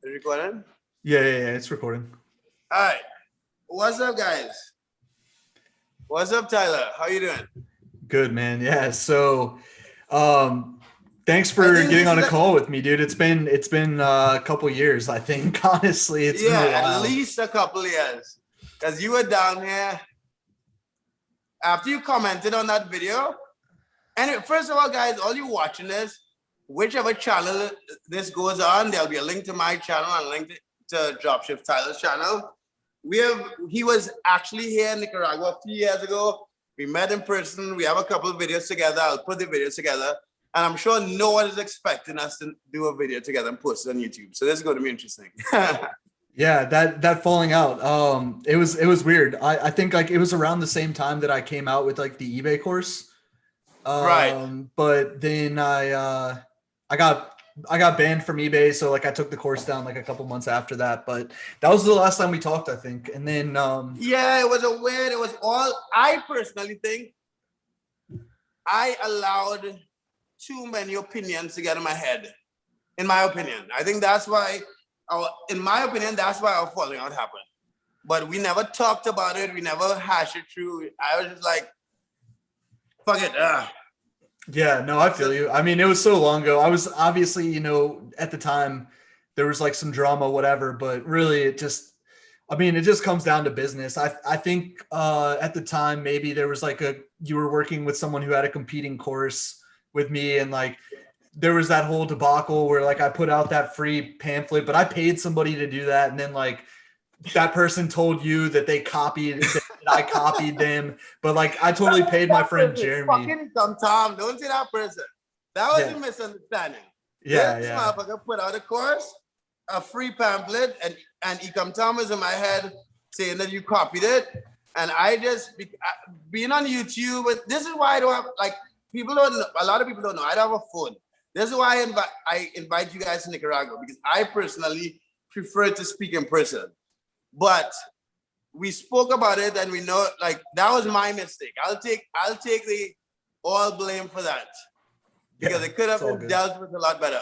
Is it recording? Yeah, it's recording. All right. What's up, guys? What's up, Tyler? How you doing? Good, man. Yeah. So, thanks I for think getting this on is a call with me, dude. It's been a couple years, I think. Honestly, it's been a at while. least a couple of years. Because you were down here after you commented on that video. And first of all, guys, all you watching this, whichever channel this goes on, there'll be a link to my channel and a link to Dropship Tyler's channel. He was actually here in Nicaragua a few years ago. We met in person. We have a couple of videos together. I'll put the videos together. And I'm sure no one is expecting us to do a video together and post it on YouTube. So this is going to be interesting. Yeah, that falling out. It was weird. I think like it was around the same time that I came out with like the eBay course. Right. But then I got banned from eBay, so like I took the course down like a couple months after that. But that was the last time we talked, I think. And then Yeah, it was all, I personally think I allowed too many opinions to get in my head. In my opinion, I think that's why, in my opinion, that's why our falling out happened. But we never talked about it. We never hashed it through. I was just like, fuck it. yeah, no, I feel you. I mean, it was so long ago. I was obviously, at the time there was like some drama, whatever, but really it just comes down to business. I think at the time maybe there was like you were working with someone who had a competing course with me, and like there was that whole debacle where like I put out that free pamphlet, but I paid somebody to do that, and then like that person told you that that I copied them, but like I totally paid my friend Jeremy. Fucking Tom, don't say that person. That was Yeah. a misunderstanding. Yeah, This yeah. motherfucker put out a course, a free pamphlet, and Ecom Tom is in my head saying that you copied it. And I just, being on YouTube, but this is why I don't have, like, people don't know, a lot of people don't know, I don't have a phone. This is why I invite you guys to Nicaragua, because I personally prefer to speak in person. But we spoke about it and we know, like, that was my mistake. I'll take the all blame for that, because it could have been dealt with a lot better.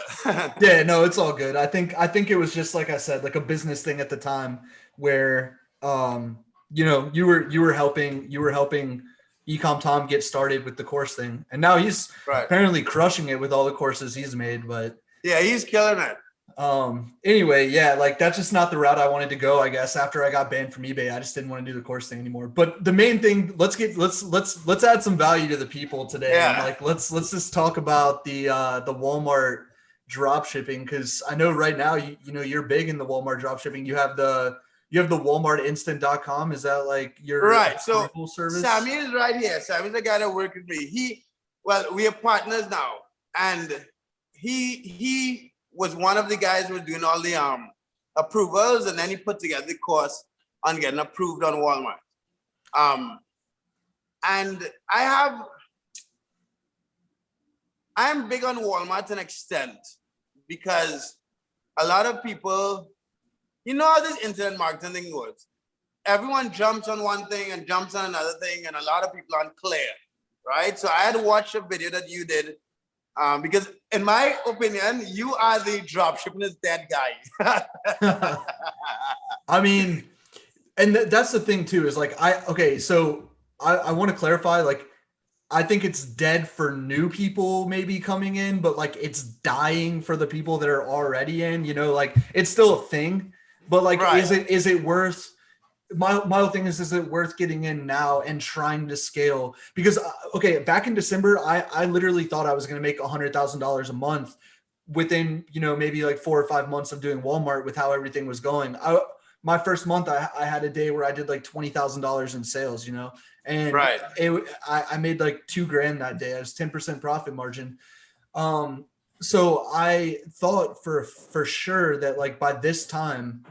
Yeah, no, it's all good. I think it was just like I said, like a business thing at the time where you were helping Ecom Tom get started with the course thing, and now he's apparently crushing it with all the courses he's made. But yeah, he's killing it. Anyway, yeah, like that's just not the route I wanted to go, I guess. After I got banned from eBay, I just didn't want to do the course thing anymore. But the main thing, let's add some value to the people today. Yeah. And like let's just talk about the Walmart drop shipping, because I know right now you're big in the Walmart drop shipping. You have the WalmartInstant.com. Is that like your right? So service? Sammy is right here. Sammy's the guy that worked with me. We are partners now, and he was one of the guys who was doing all the approvals, and then he put together the course on getting approved on Walmart. And I'm big on Walmart to an extent, because a lot of people, you know how this internet marketing thing goes. Everyone jumps on one thing and jumps on another thing, and a lot of people aren't clear, right? So I had watched a video that you did, because in my opinion, you are the dropshipping is dead guy. I mean, and that's the thing too, is like, so I want to clarify, like, I think it's dead for new people maybe coming in, but like it's dying for the people that are already in, like it's still a thing, but like, is it worth, my whole thing is it worth getting in now and trying to scale? Because back in December, I literally thought I was going to make $100,000 a month within, maybe like 4 or 5 months of doing Walmart with how everything was going. My first month, I had a day where I did like $20,000 in sales, and I made like $2,000 that day. I was 10% profit margin. So I thought for sure that like by this time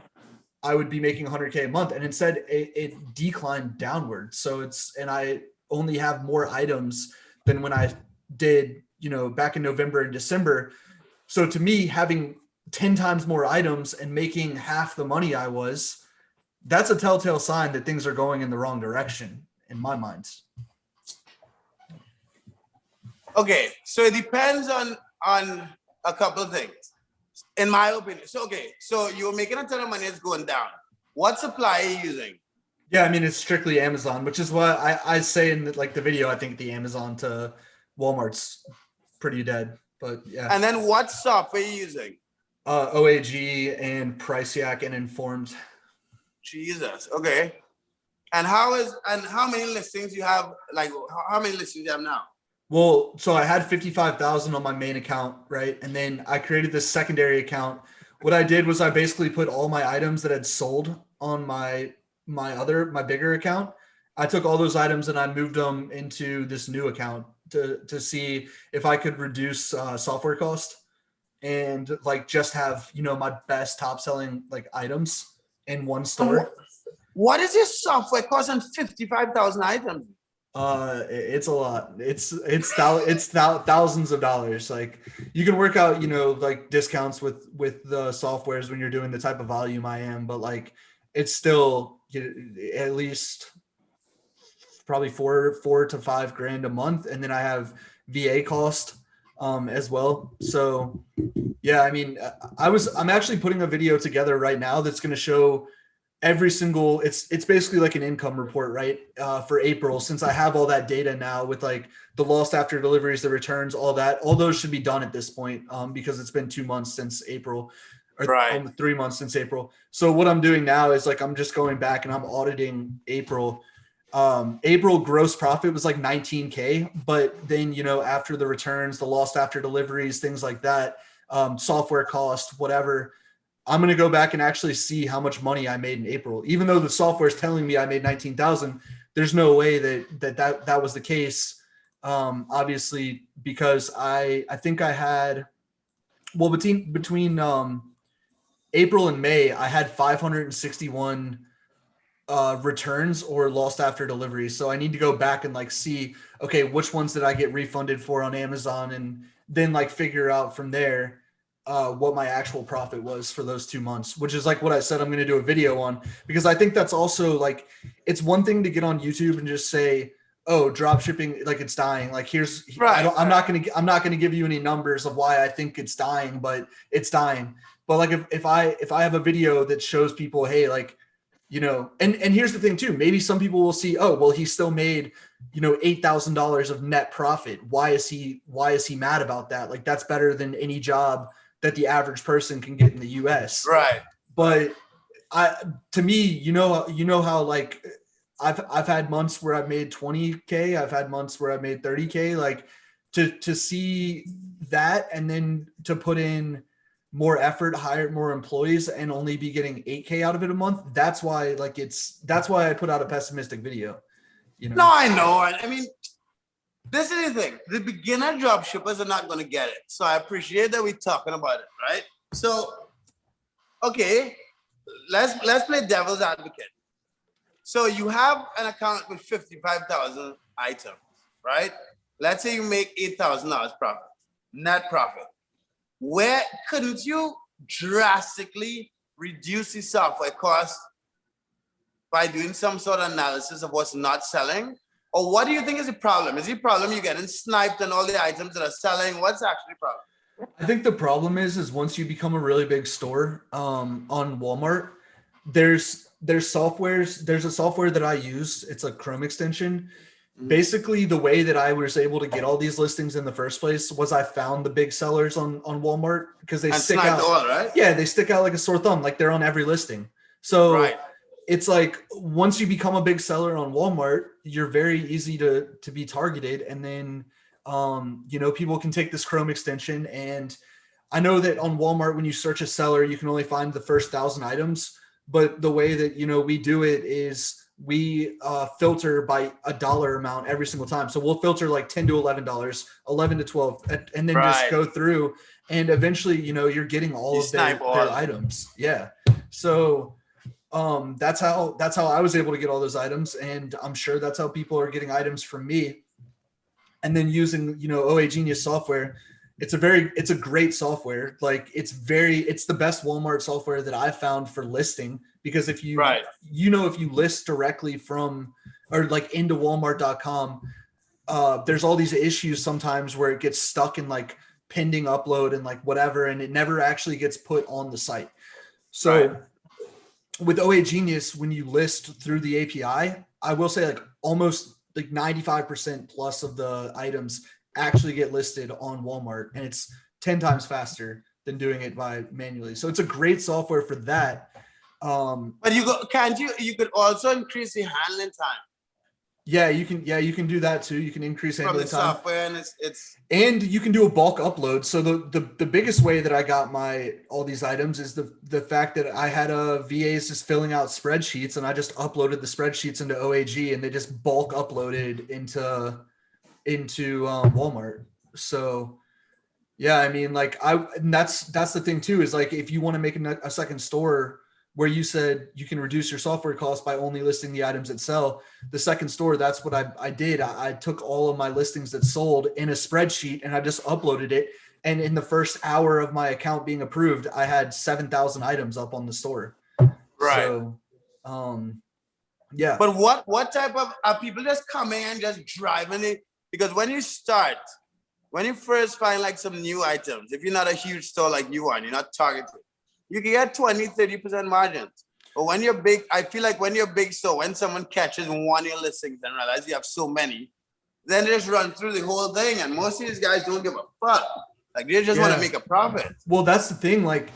I would be making 100K a month, and instead it declined downward. So and I only have more items than when I did, back in November and December. So to me, having 10 times more items and making half the money that's a telltale sign that things are going in the wrong direction in my mind. Okay, so it depends on a couple of things. In my opinion. So, okay. So you're making a ton of money. It's going down. What supply are you using? Yeah, I mean, it's strictly Amazon, which is what I say in like the video. I think the Amazon to Walmart's pretty dead, but yeah. And then what software are you using? OAG and Priceyak and Informed. Jesus. Okay. And how many listings you have? Like, how many listings you have now? Well, so I had 55,000 on my main account, right? And then I created this secondary account. What I did was I basically put all my items that had sold on my bigger account. I took all those items and I moved them into this new account to see if I could reduce software cost and like just have, my best top selling like items in one store. What is this software costing 55,000 items? It's a lot. It's thousands of dollars. Like you can work out, like discounts with the softwares when you're doing the type of volume I am, but like it's still at least probably $4,000 to $5,000 a month, and then I have VA cost as well. So yeah, I mean, I'm actually putting a video together right now that's going to show every single, it's basically like an income report, right? For April, since I have all that data now with like the lost after deliveries, the returns, all those should be done at this point because it's been 2 months since April, or right. 3 months since April. So what I'm doing now is like, I'm just going back and I'm auditing April. April gross profit was like 19K, but then, after the returns, the lost after deliveries, things like that, software cost, whatever, I'm going to go back and actually see how much money I made in April. Even though the software is telling me I made 19,000, there's no way that was the case. Obviously, because I think I had, well, between April and May, I had 561 returns or lost after delivery. So I need to go back and like see, okay, which ones did I get refunded for on Amazon, and then like figure out from there what my actual profit was for those 2 months, which is like what I said I'm going to do a video on, because I think that's also like, it's one thing to get on YouTube and just say, oh, drop shipping, like it's dying. Like here's, right. I'm not going to give you any numbers of why I think it's dying, but it's dying. But like if I have a video that shows people, hey, like, and here's the thing too, maybe some people will see, oh, well, he still made, $8,000 of net profit. Why is he mad about that? Like that's better than any job that the average person can get in the US. Right. But to me, how like I've had months where I've made 20K. I've had months where I've made 30K, like to see that, and then to put in more effort, hire more employees, and only be getting 8K out of it a month. That's why I put out a pessimistic video. No, I know. I mean, this is the thing. The beginner drop shippers are not going to get it. So I appreciate that we're talking about it, right? So, okay, let's play devil's advocate. So you have an account with 55,000 items, right? Let's say you make $8,000 profit, net profit. Where couldn't you drastically reduce the software cost by doing some sort of analysis of what's not selling? Or what do you think is the problem? Is the problem you're getting sniped and all the items that are selling? What's actually the problem? I think the problem is once you become a really big store on Walmart, there's softwares. There's a software that I use. It's a Chrome extension. Basically, the way that I was able to get all these listings in the first place was I found the big sellers on Walmart, because they stick out. All, right? Yeah, they stick out like a sore thumb. Like they're on every listing. So right. It's like once you become a big seller on Walmart, you're very easy to be targeted. And then, people can take this Chrome extension. And I know that on Walmart, when you search a seller, you can only find the first 1,000 items. But the way that, we do it is we filter by a dollar amount every single time. So we'll filter like $10 to $11, $11 to $12, and then just go through. And eventually, you're getting all of their items. Yeah. So that's how I was able to get all those items, and I'm sure that's how people are getting items from me. And then using OA Genius software, it's a great software. Like it's the best Walmart software that I've found for listing, because if you if you list directly from or like into Walmart.com, there's all these issues sometimes where it gets stuck in like pending upload and like whatever, and it never actually gets put on the site. So Right. with OA Genius, when you list through the API, I will say like almost like 95% plus of the items actually get listed on Walmart, and it's 10 times faster than doing it by manually. So it's a great software for that. But you could also increase the handling time Yeah, you can do that too. You can increase from handling the time. software, and it's And you can do a bulk upload. So the biggest way that I got all these items is the fact that I had VAs just filling out spreadsheets, and I just uploaded the spreadsheets into OAG, and they just bulk uploaded into Walmart. So yeah, I mean, like and that's the thing too, is like if you want to make a second store where you said you can reduce your software cost by only listing the items that sell, the second store, that's what I did. I took all of my listings that sold in a spreadsheet and I just uploaded it. And in the first hour of my account being approved, I had 7,000 items up on the store. right. So, yeah. But what type of are people just coming and just driving it? Because when you first find like some new items, if you're not a huge store like you are, and you're not targeted, you can get 20-30% margins. But when you're big, I feel like when you're big store, when someone catches one of your listings and realize you have so many, then they just run through the whole thing. And most of these guys don't give a fuck. Like they just want to make a profit. Well, that's the thing. Like,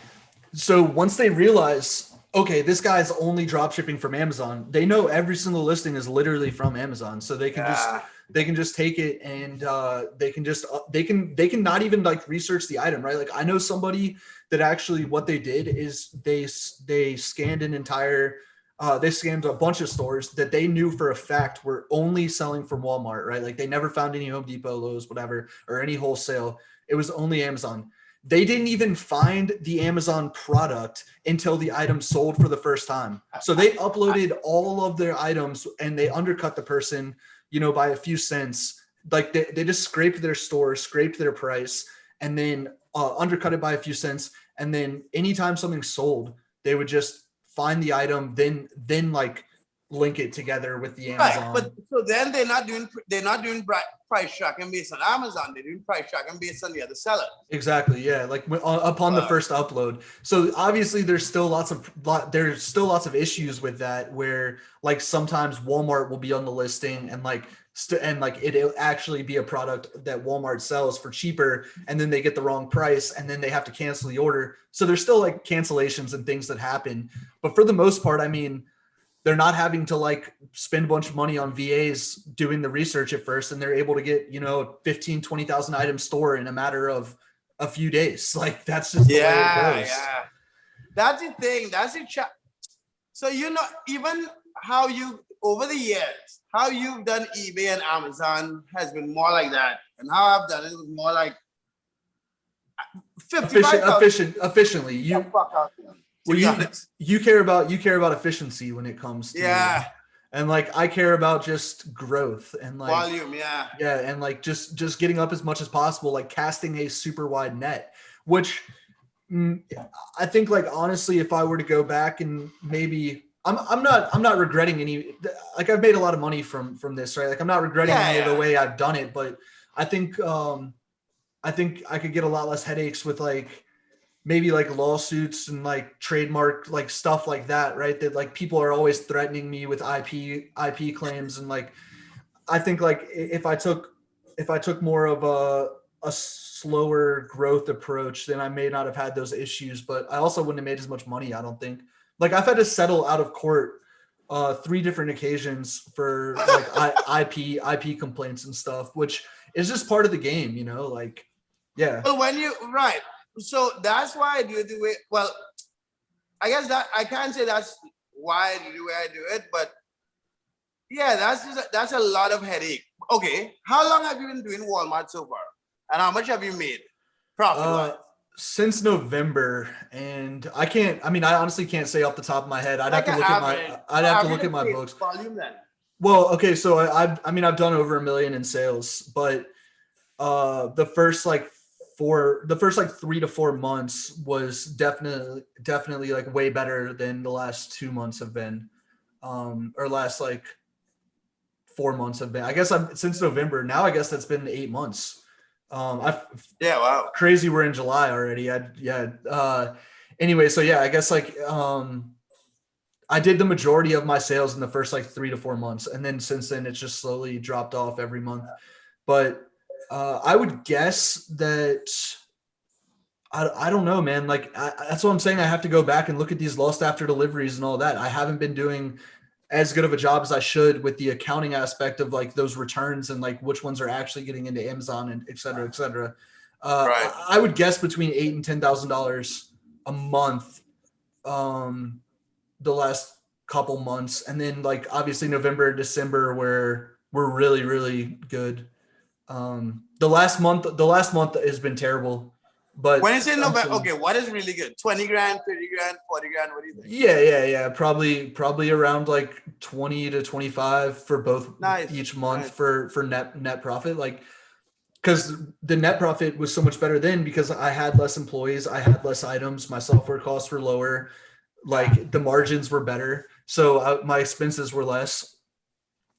so once they realize, okay, this guy's only drop shipping from Amazon, they know every single listing is literally from Amazon. So they can just take it and they can not even like research the item, right? Like I know somebody that actually what they did is they scanned they scanned a bunch of stores that they knew for a fact were only selling from Walmart, right? Like they never found any Home Depot, Lowe's, whatever, or any wholesale. It was only Amazon. They didn't even find the Amazon product until the item sold for the first time. So they uploaded all of their items and they undercut the person, by a few cents. Like they just scraped their store, scraped their price, and then undercut it by a few cents. And then anytime something sold, they would just find the item, then like link it together with the Amazon. Right, but so then they're not doing price tracking based on Amazon. They're doing price tracking based on the other seller. Exactly. Yeah. Like upon the first upload. So obviously there's still lots of issues with that, where like sometimes Walmart will be on the listing and like it'll actually be a product that Walmart sells for cheaper, and then they get the wrong price and then they have to cancel the order. So there's still like cancellations and things that happen. But for the most part, I mean, they're not having to like spend a bunch of money on VAs doing the research at first, and they're able to get, 15, 20,000 item store in a matter of a few days. Like that's just the way it goes. Yeah. That's the thing. That's the So, even how you, over the years, how you've done eBay and Amazon has been more like that. And how I've done it was more like 55,000. Efficiently. Well, you care about efficiency when it comes to and like I care about just growth and like volume, and like just getting up as much as possible, like casting a super wide net, which I think like honestly, if I were to go back and maybe I'm not regretting any, like I've made a lot of money from this, right? Like I'm not regretting any of the way I've done it, but I think I could get a lot less headaches with like maybe like lawsuits and like trademark, like stuff like that, right? That like people are always threatening me with IP claims. And like, I think like if I took more of a slower growth approach, then I may not have had those issues, but I also wouldn't have made as much money. I don't think. Like I've had to settle out of court 3 different occasions for like IP complaints and stuff, which is just part of the game, like, yeah. Well, right. So that's why I do it the way, well, I guess that I can't say that's why I do the way I do it, but yeah, that's a lot of headache. Okay, how long have you been doing Walmart so far? And how much have you made profit-wise? Since November, and I honestly can't say off the top of my head. I'd have to look at my books. Volume then. Well, okay, so I've done over $1 million in sales, but the first 3 to 4 months was definitely like way better than the last 2 months have been, or last like 4 months have been. I guess since November now. I guess that's been 8 months. Yeah, wow. Crazy. We're in July already. Anyway, so yeah, I guess like, I did the majority of my sales in the first like 3 to 4 months. And then since then it's just slowly dropped off every month. But, I would guess that I don't know, man. Like that's what I'm saying. I have to go back and look at these lost after deliveries and all that. I haven't been doing as good of a job as I should with the accounting aspect of like those returns and like which ones are actually getting into Amazon and et cetera, et cetera. Right. I would guess between $8,000 and $10,000 a month, the last couple months, and then like obviously November, December, where we're really, really good. The last month has been terrible. But when is it November? Okay, what is really good? 20 grand, 30 grand, 40 grand? What do you think? Yeah. Probably around like 20 to 25 for both each month for net profit. Like, because the net profit was so much better then because I had less employees, I had less items, my software costs were lower, like the margins were better. So my expenses were less.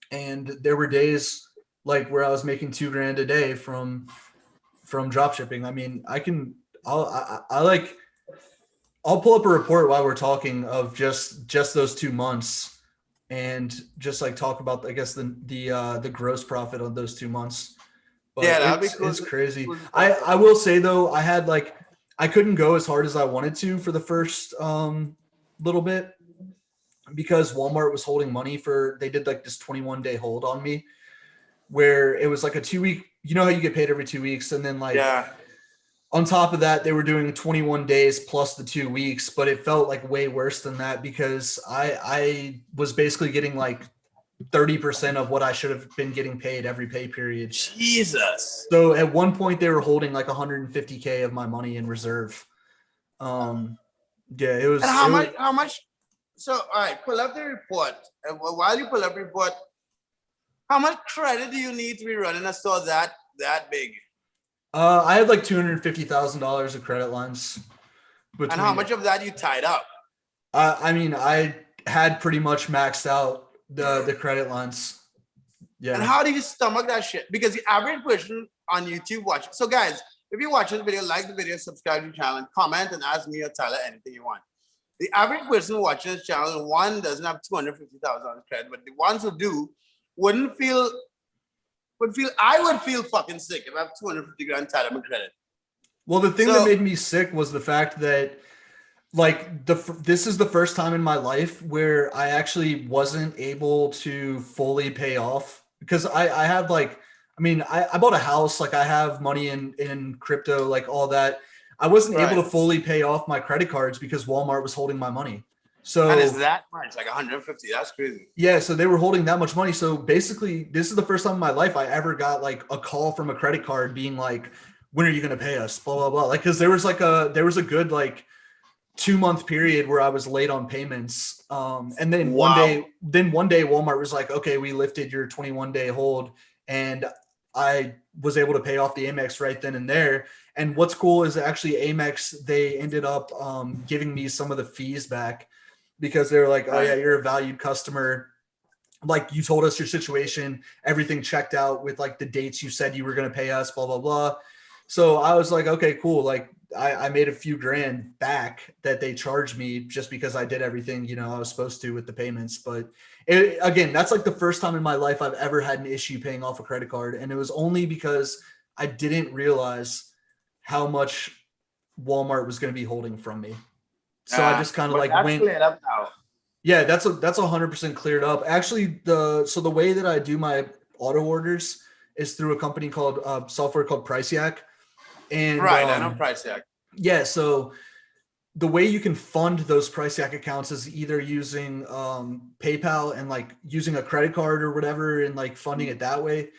And there were days like where I was making $2,000 a day from dropshipping. I mean, I'll pull up a report while we're talking of just those 2 months and just like talk about, I guess, the gross profit on those 2 months. But yeah, that'd be cool. It's crazy. I will say though, I couldn't go as hard as I wanted to for the first little bit because Walmart was holding money they did like this 21-day hold on me where it was like a 2-week, you know how you get paid every 2 weeks. And then like, on top of that, they were doing 21 days plus the 2 weeks, but it felt like way worse than that because I was basically getting like 30% of what I should have been getting paid every pay period. Jesus. So at one point they were holding like 150K of my money in reserve. Yeah, it was. And how much? So, all right, pull up the report. And while you pull up the report, how much credit do you need to be running a store that big? I had like $250,000 of credit lines. And how much of that you tied up? I mean, I had pretty much maxed out the credit lines. Yeah. And how do you stomach that shit? Because the average person on YouTube watching. So guys, if you're watching the video, like the video, subscribe to the channel, and comment and ask me or Tyler anything you want. The average person watching this channel, one, doesn't have $250,000 credit, but the ones who do would feel fucking sick if I have 250 grand tied up in credit. Well, the thing that made me sick was the fact that like this is the first time in my life where I actually wasn't able to fully pay off because I have like, I mean, I bought a house, like I have money in crypto, like all that. I wasn't able to fully pay off my credit cards because Walmart was holding my money. So and is that much? Like 150? That's crazy. Yeah, so they were holding that much money. So basically, this is the first time in my life I ever got like a call from a credit card being like, "When are you going to pay us?" Blah blah blah. Like, because there was a good like 2-month period where I was late on payments. And then one day Walmart was like, "Okay, we lifted your 21-day hold," and I was able to pay off the Amex right then and there. And what's cool is actually Amex, they ended up giving me some of the fees back. Because they're like, "Oh yeah, you're a valued customer. Like you told us your situation, everything checked out with like the dates you said you were going to pay us, blah, blah, blah." So I was like, okay, cool. Like I made a few grand back that they charged me just because I did everything, you know, I was supposed to with the payments. But again, that's like the first time in my life I've ever had an issue paying off a credit card. And it was only because I didn't realize how much Walmart was going to be holding from me. So I just kind of like went. Cleared up now. Yeah, that's 100% cleared up. Actually, the way that I do my auto orders is through a company called software called Price Yak. And I know Price Yak. Yeah, so the way you can fund those Price Yak accounts is either using PayPal and like using a credit card or whatever and like funding it that way.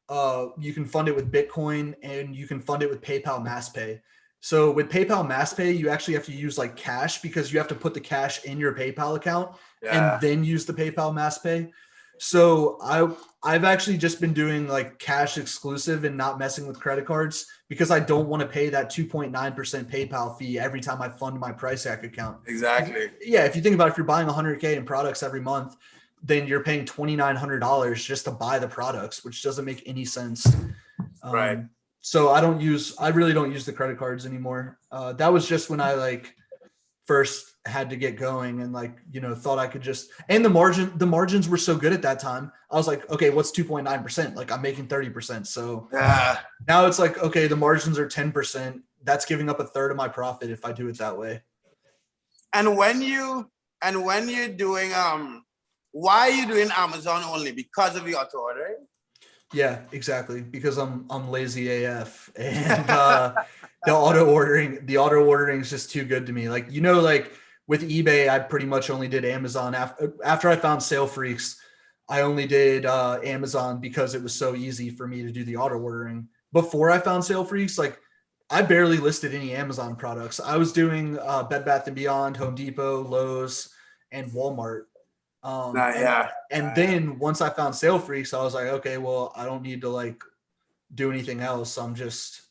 You can fund it with Bitcoin and you can fund it with PayPal MassPay. So with PayPal MassPay, you actually have to use like cash because you have to put the cash in your PayPal account and then use the PayPal MassPay. So I've actually just been doing like cash exclusive and not messing with credit cards because I don't want to pay that 2.9% PayPal fee every time I fund my Price Hack account. Exactly. Yeah. If you think about it, if you're buying 100K in products every month, then you're paying $2,900 just to buy the products, which doesn't make any sense. Right. So I really don't use the credit cards anymore. That was just when I like first had to get going and like, thought I could just, and the margins were so good at that time. I was like, okay, what's 2.9%? Like I'm making 30%. So now it's like, okay, the margins are 10%. That's giving up a third of my profit if I do it that way. And when you're doing, why are you doing Amazon only? Because of the auto ordering? Yeah, exactly. Because I'm lazy AF, and the auto ordering is just too good to me. Like, like with eBay, I pretty much only did Amazon after I found Sale Freaks. I only did Amazon because it was so easy for me to do the auto ordering. Before I found Sale Freaks, like I barely listed any Amazon products. I was doing Bed Bath & Beyond, Home Depot, Lowe's, and Walmart. And then once I found Sale Freaks, I was like, okay, well, I don't need to like do anything else. I'm just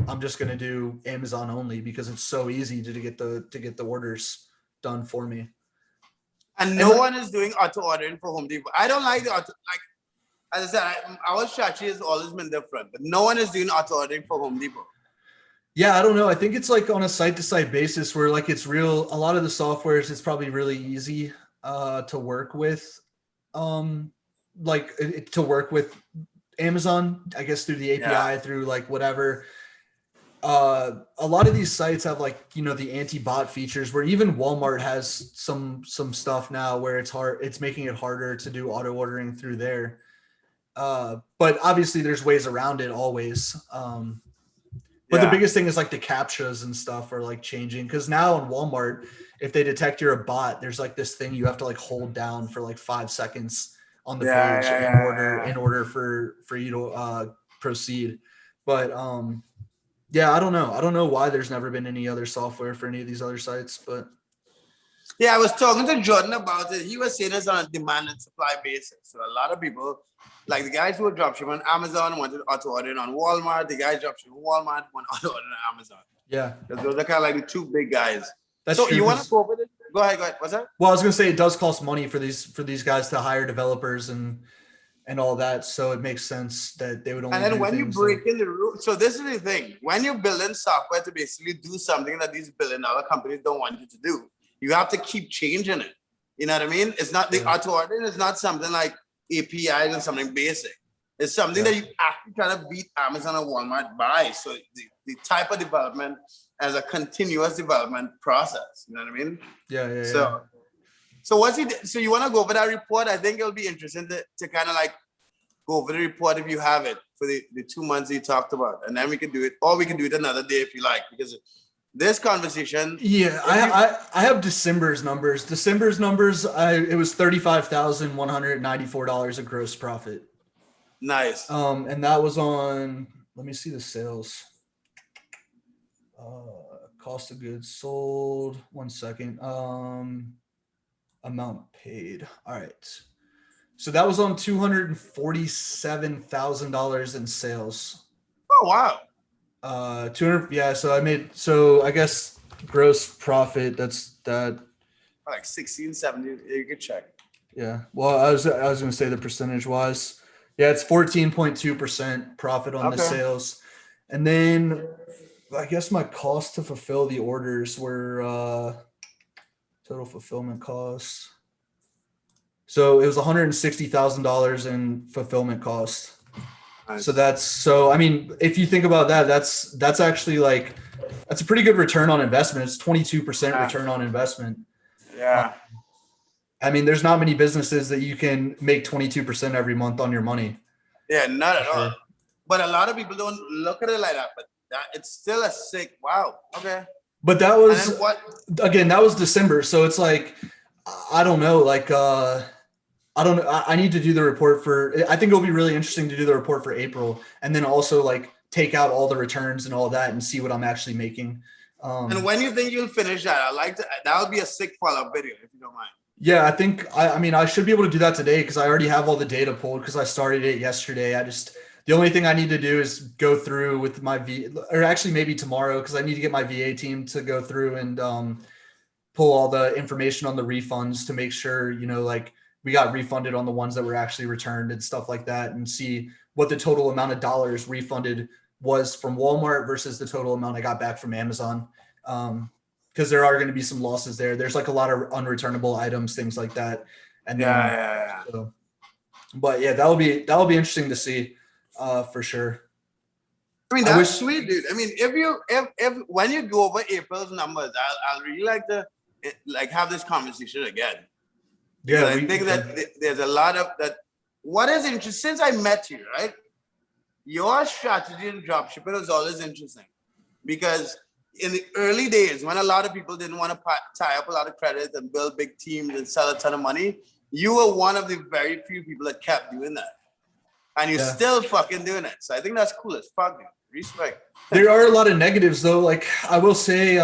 going to do Amazon only because it's so easy to get the orders done for me. And no one is doing auto ordering for Home Depot. I don't like the auto, like, as I said, our strategy has always been different, but no one is doing auto ordering for Home Depot. Yeah, I don't know. I think it's like on a site-to-site basis where like it's real. A lot of the softwares, it's probably really easy to work with, to work with Amazon, I guess through the API, through like whatever. A lot of these sites have like, the anti-bot features where even Walmart has some stuff now where it's making it harder to do auto ordering through there. But obviously there's ways around it always. But the biggest thing is like the CAPTCHAs and stuff are like changing, because now on Walmart, if they detect you're a bot, there's like this thing you have to like hold down for like 5 seconds on the page in order for you to proceed. But I don't know. I don't know why there's never been any other software for any of these other sites, but I was talking to Jordan about it. He was saying it's on a demand and supply basis. So a lot of people, like the guys who are dropshipping on Amazon, wanted auto ordering on Walmart. The guys dropshipping on Walmart want auto ordering on Amazon. Yeah, those are kind of like the two big guys. That's so true, you want to go over this? Go ahead. What's that? Well, I was gonna say it does cost money for these guys to hire developers and all that. So it makes sense that they would only. And then when you break in the rules, so this is the thing: when you're building software to basically do something that these billion-dollar companies don't want you to do, you have to keep changing it. You know what I mean? It's not the auto ordering. It's not something like APIs and something basic. It's something that you actually try to beat Amazon or Walmart by. So the type of development as a continuous development process. You know what I mean? Yeah. So what's he? So you want to go over that report? I think it'll be interesting to kind of like go over the report if you have it for the 2 months you talked about, and then we can do it, or we can do it another day if you like, because this conversation. Yeah, I have December's numbers. It was $35,194 of gross profit. Nice. And that was on. Let me see the sales. Cost of goods sold. 1 second. Amount paid. All right. So that was on $247,000 in sales. Oh wow. 200. Yeah. So I guess gross profit. That's that. Like 16, 17. You could check. Yeah. Well, I was going to say the percentage wise. Yeah, it's 14.2% profit on the sales, and then I guess my cost to fulfill the orders were total fulfillment costs. So it was $160,000 in fulfillment costs. Nice. So I mean, if you think about that, that's actually like, that's a pretty good return on investment. It's 22% return on investment. Yeah. I mean, there's not many businesses that you can make 22% every month on your money. Yeah, not at all. But a lot of people don't look at it like that, but it's still a sick, wow. Okay. But that was, that was December. So it's like, I don't know, like, I don't know. I need to do the report I think it'll be really interesting to do the report for April, and then also like take out all the returns and all that and see what I'm actually making. And when you think you'll finish that, that would be a sick follow-up video if you don't mind. Yeah, I think, I mean, I should be able to do that today because I already have all the data pulled because I started it yesterday. The only thing I need to do is go through with my or actually maybe tomorrow, because I need to get my VA team to go through and pull all the information on the refunds to make sure, like we got refunded on the ones that were actually returned and stuff like that, and see what the total amount of dollars refunded was from Walmart versus the total amount I got back from Amazon. Because there are going to be some losses there. There's like a lot of unreturnable items, things like that. And then, so, but yeah, that'll be interesting to see, for sure. I mean, that's sweet, dude. I mean, if when you go over April's numbers, I'll really like to have this conversation again. Yeah, I think that there's a lot of that. What is interesting, since I met you, right? Your strategy in dropshipping was always interesting, because in the early days, when a lot of people didn't want to tie up a lot of credit and build big teams and sell a ton of money, you were one of the very few people that kept doing that. And you're still fucking doing it. So I think that's cool as fuck, dude. Respect. There are a lot of negatives, though. Like, I will say,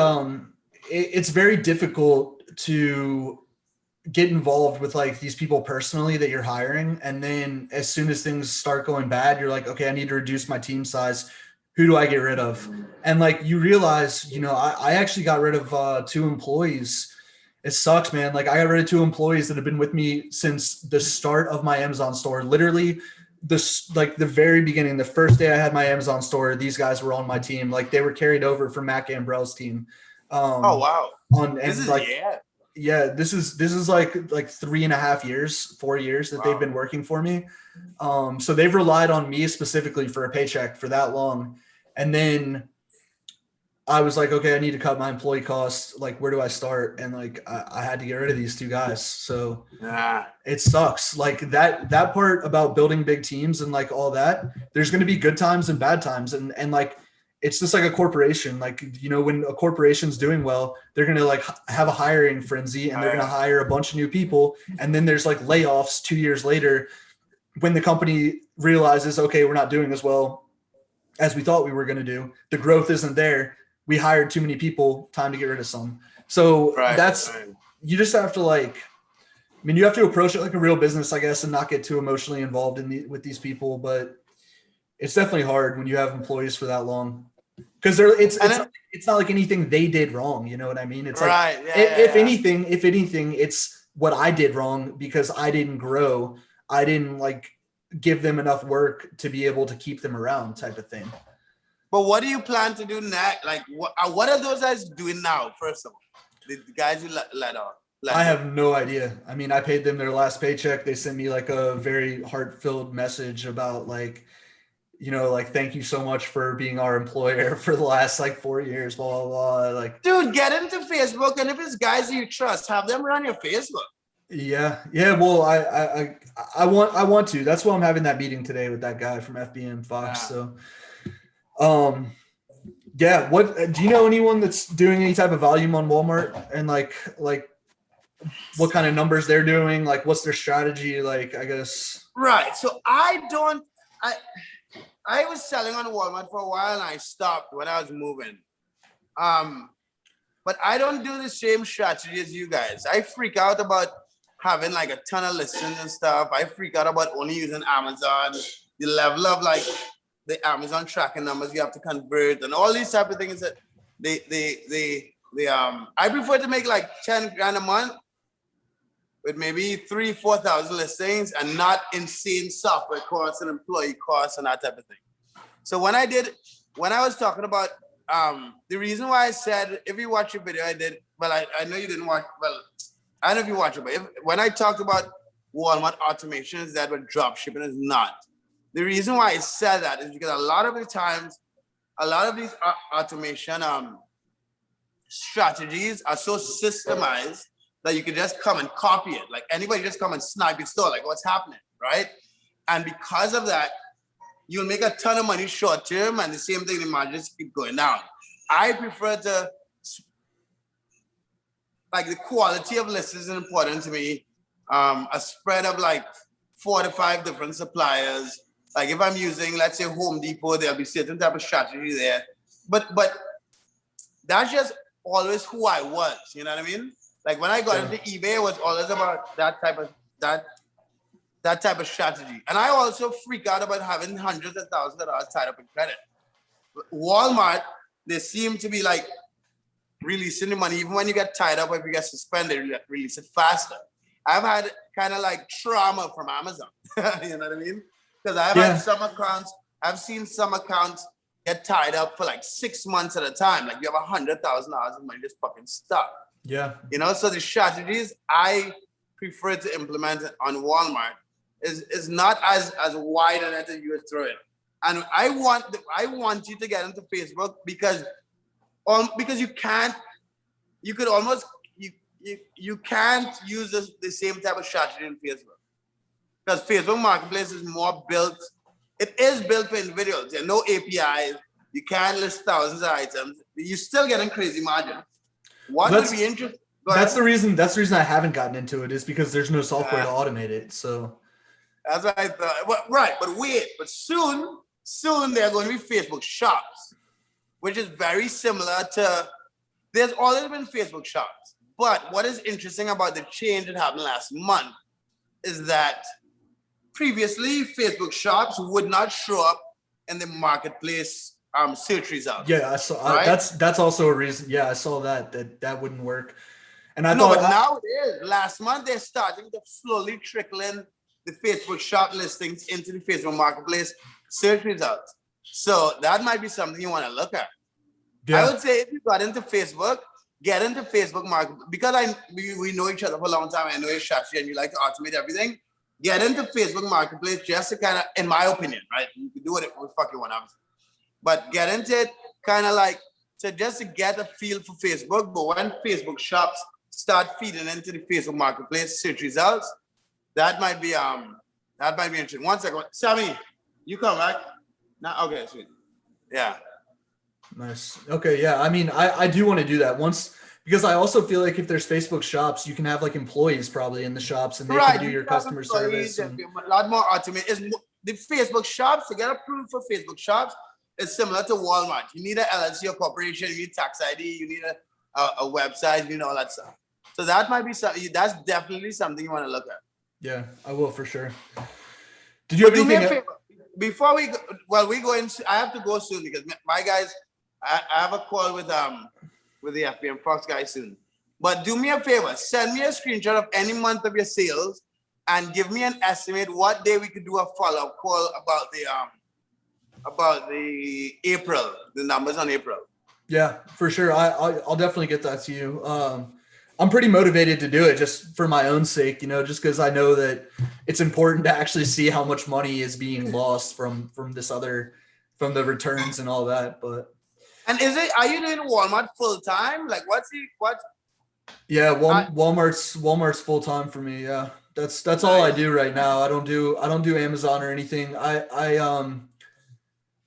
it's very difficult to get involved with like these people personally that you're hiring. And then as soon as things start going bad, you're like, okay, I need to reduce my team size. Who do I get rid of? And like, you realize, you know, I actually got rid of 2 employees. It sucks, man. Like, I got rid of 2 employees that have been with me since the start of my Amazon store. Literally the very beginning, the first day I had my Amazon store, these guys were on my team. Like, they were carried over from Mac Ambrell's team. Oh, wow. This is like 3.5 years, 4 years that they've been working for me. So they've relied on me specifically for a paycheck for that long. And then I was like, okay, I need to cut my employee costs. Like, where do I start? And like, I had to get rid of these 2 guys. So it sucks. Like that part about building big teams and like all that, there's going to be good times and bad times. And like, it's just like a corporation. Like, you know, when a corporation's doing well, they're going to like have a hiring frenzy and they're going to hire a bunch of new people. And then there's like layoffs 2 years later when the company realizes, okay, we're not doing as well as we thought we were going to do. The growth isn't there. We hired too many people, time to get rid of some. So you just have to like, I mean, you have to approach it like a real business, I guess, and not get too emotionally involved with these people. But it's definitely hard when you have employees for that long, because it's not like anything they did wrong. You know what I mean? It's like, if anything, it's what I did wrong because I didn't grow. I didn't like give them enough work to be able to keep them around, type of thing. But what do you plan to do next? Like, what are those guys doing now, first of all? The guys you let on? I have no idea. I mean, I paid them their last paycheck. They sent me like a very heart-filled message about like, you know, like, thank you so much for being our employer for the last like 4 years, blah, blah, blah. Like, dude, get into Facebook. And if it's guys you trust, have them run your Facebook. Yeah. Well, I want to. That's why I'm having that meeting today with that guy from FBM Fox. So, what do you know anyone that's doing any type of volume on Walmart, and like what kind of numbers they're doing? Like, what's their strategy? Like, I guess. Right. So I was selling on Walmart for a while and I stopped when I was moving. But I don't do the same strategy as you guys. I freak out about having like a ton of listings and stuff. I freak out about only using Amazon, the level of like the Amazon tracking numbers you have to convert and all these type of things that I prefer to make like 10 grand a month with maybe 3,000-4,000 listings and not insane software costs and employee costs and that type of thing. So when I was talking about the reason why I said, if you watch your video, I know you didn't watch, well, I don't know if you watch it, but when I talked about Walmart automation, is that what dropshipping is not. The reason why I said that is because a lot of the times, a lot of these automation strategies are so systemized that you can just come and copy it. Like anybody just come and snipe your store, like what's happening, right? And because of that, you'll make a ton of money short term, and the same thing, the margins keep going down. I prefer to, like, the quality of listings is important to me. A spread of like 4 to 5 different suppliers. Like if I'm using, let's say, Home Depot, there'll be certain type of strategy there. But that's just always who I was, you know what I mean? Like when I got into eBay, it was always about that type of strategy. And I also freak out about having hundreds of thousands of dollars tied up in credit. Walmart, they seem to be like releasing the money, even when you get tied up, if you get suspended, you release it faster. I've had kind of like trauma from Amazon, you know what I mean? Because I've had some accounts, I've seen some accounts get tied up for like 6 months at a time. Like you have $100,000 of money just fucking stuck. Yeah. You know, so the strategies I prefer to implement on Walmart is not as wide a net as you were throwing. And I want you to get into Facebook because you can't use the same type of strategy in Facebook. Because Facebook Marketplace is more built, it is built for individuals. There are no APIs. You can't list thousands of items. You're still getting crazy margin. What would be interesting? That's the reason I haven't gotten into it, is because there's no software to automate it. So that's what I thought. Well, right, but soon there are going to be Facebook shops, which is very similar to, there's always been Facebook shops. But what is interesting about the change that happened last month is that previously Facebook shops would not show up in the marketplace search results. Yeah, I saw. Right? That's also a reason. Yeah, I saw that wouldn't work. And but now it is. Last month they're starting to slowly trickle in the Facebook shop listings into the Facebook Marketplace search results. So that might be something you want to look at. Yeah. I would say if you got into Facebook, get into Facebook Market, because we know each other for a long time. I know your strategy and you like to automate everything. Get into Facebook Marketplace just to kind of, in my opinion, right? You can do what the fuck you want, obviously. But get into it kind of like just to get a feel for Facebook. But when Facebook shops start feeding into the Facebook Marketplace search results, that might be interesting. One second, Sammy, you come back. Now, okay, sweet. Yeah. Nice. Okay, yeah. I mean, I do want to do that once, because I also feel like if there's Facebook shops, you can have like employees probably in the shops, and they can do your customer service. And a lot more automated. The Facebook shops, to get approved for Facebook shops, is similar to Walmart. You need an LLC or corporation, you need tax ID, you need a website, you know, all that stuff. So that might be something. That's definitely something you want to look at. Yeah, I will for sure. Did you have anything? Do me a favor. Before we go in, I have to go soon because my guys, I have a call with the FBM Fox guys soon. But do me a favor, send me a screenshot of any month of your sales and give me an estimate what day we could do a follow-up call about the April, the numbers on April. Yeah, for sure. I'll definitely get that to you. I'm pretty motivated to do it just for my own sake, you know, just because I know that it's important to actually see how much money is being lost from the returns and all that. But are you doing Walmart full time? Like what? Yeah, Walmart's full time for me. Yeah, that's all I do right now. I don't do Amazon or anything. I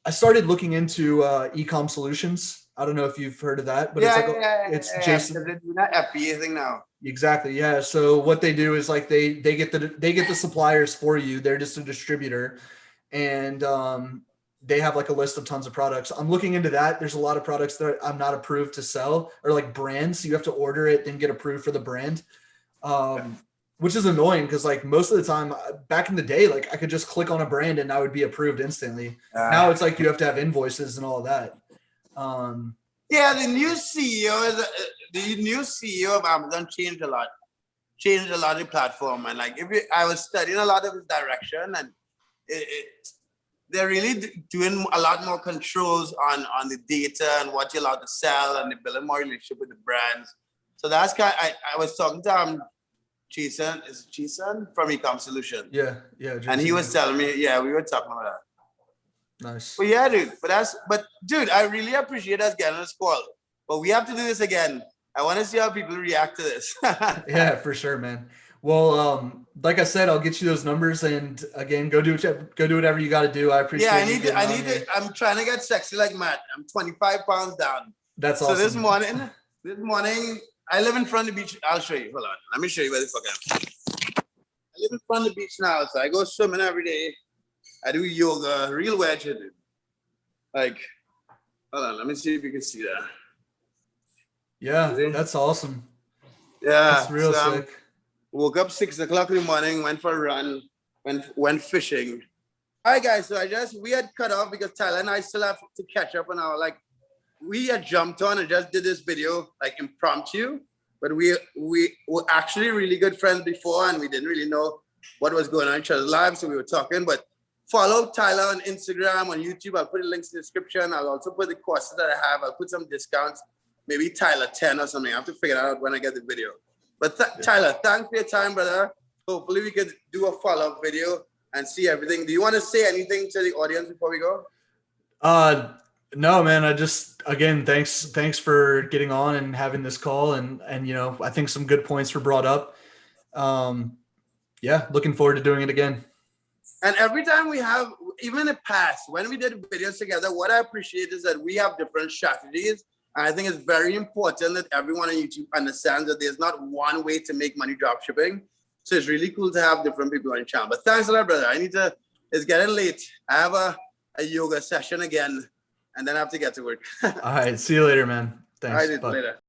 started looking into e-com solutions. I don't know if you've heard of that, but it's Jason. They're doing that FBA thing now. Exactly. Yeah. So what they do is like they get the suppliers for you. They're just a distributor, and they have like a list of tons of products. I'm looking into that. There's a lot of products that I'm not approved to sell, or like brands. So you have to order it, then get approved for the brand, which is annoying because like most of the time back in the day, like I could just click on a brand and I would be approved instantly. Now it's like you have to have invoices and all of that. Yeah, the new CEO of Amazon changed a lot of the platform, and like I was studying a lot of his direction, and they're really doing a lot more controls on the data and what you're allowed to sell, and they're building more relationship with the brands. So that's kind of, I was talking to Jason from Ecom Solution. Yeah, Jason, and he was telling me, we were talking about that. Nice. But yeah, dude. But dude, I really appreciate us getting this call. But we have to do this again. I want to see how people react to this. Yeah, for sure, man. Well, like I said, I'll get you those numbers, and again, go do whatever you got to do. I appreciate. Yeah, I need to. I'm trying to get sexy like Matt. I'm 25 pounds down. That's awesome. So this morning, I live in front of the beach. I'll show you. Hold on. Let me show you where the fuck I am. I live in front of the beach now, so I go swimming every day. I do yoga, real wedge, dude. Like, hold on, let me see if you can see that. Yeah, that's awesome. Yeah, that's real sick. Woke up 6 o'clock in the morning, went for a run, went fishing. All right, guys. So we had cut off because Tyler and I still have to catch up on our we had jumped on and just did this video like impromptu, but we were actually really good friends before, and we didn't really know what was going on in each other's lives, so we were talking, but follow Tyler on Instagram, on YouTube. I'll put the links in the description. I'll also put the courses that I have. I'll put some discounts, maybe Tyler 10 or something. I have to figure that out when I get the video. But Tyler, thanks for your time, brother. Hopefully we could do a follow-up video and see everything. Do you want to say anything to the audience before we go? No, man. I just, again, thanks for getting on and having this call. And, you know, I think some good points were brought up. Yeah, looking forward to doing it again. And every time we have, even in the past, when we did videos together, what I appreciate is that we have different strategies. And I think it's very important that everyone on YouTube understands that there's not one way to make money dropshipping. So it's really cool to have different people on your channel. But thanks a lot, brother. It's getting late. I have a yoga session again, and then I have to get to work. All right. See you later, man. Thanks. All right, later.